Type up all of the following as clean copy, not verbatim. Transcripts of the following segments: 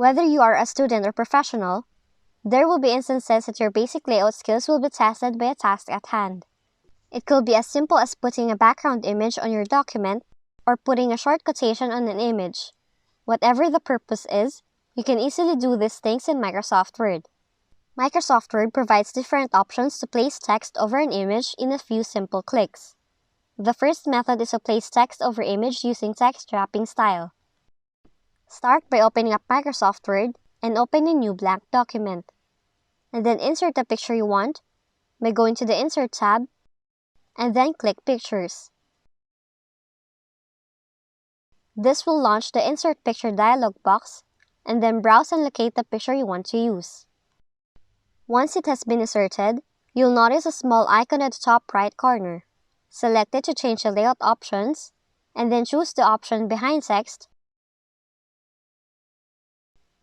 Whether you are a student or professional, there will be instances that your basic layout skills will be tested by a task at hand. It could be as simple as putting a background image on your document or putting a short quotation on an image. Whatever the purpose is, you can easily do these things in Microsoft Word. Microsoft Word provides different options to place text over an image in a few simple clicks. The first method is to place text over image using text wrapping style. Start by opening up Microsoft Word and open a new blank document. And then insert the picture you want by going to the Insert tab and then click Pictures. This will launch the Insert Picture dialog box and then browse and locate the picture you want to use. Once it has been inserted, you'll notice a small icon at the top right corner. Select it to change the layout options and then choose the option Behind Text.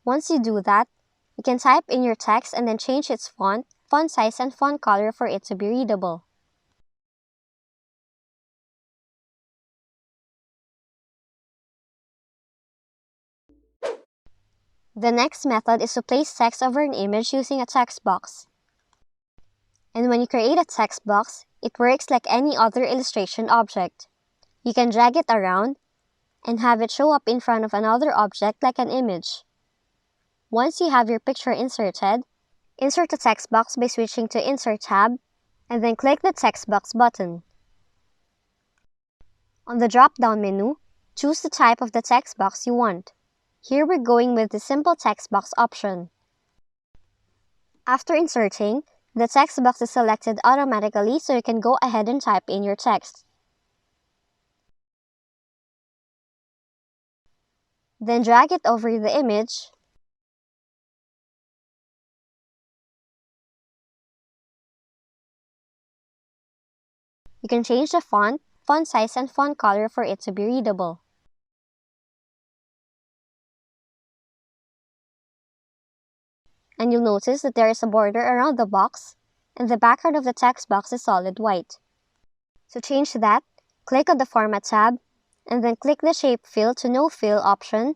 Once you do that, you can type in your text and then change its font size, and font color for it to be readable. The next method is to place text over an image using a text box. And when you create a text box, it works like any other illustration object. You can drag it around and have it show up in front of another object like an image. Once you have your picture inserted, insert the text box by switching to Insert tab and then click the text box button. On the drop-down menu, choose the type of the text box you want. Here we're going with the simple text box option. After inserting, the text box is selected automatically so you can go ahead and type in your text. Then drag it over the image You can change the font size, and font color for it to be readable. And you'll notice that there is a border around the box, and the background of the text box is solid white. To change that, click on the Format tab, and then click the Shape Fill to No Fill option,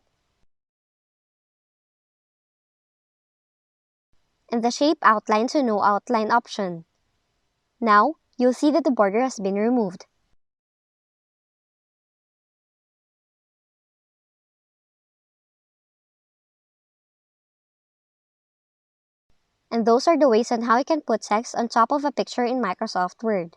and the Shape Outline to No Outline option. Now, you'll see that the border has been removed. And those are the ways on how you can put text on top of a picture in Microsoft Word.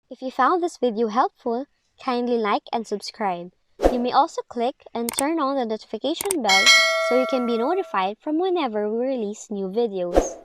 If you found this video helpful, kindly like and subscribe. You may also click and turn on the notification bell so you can be notified from whenever we release new videos.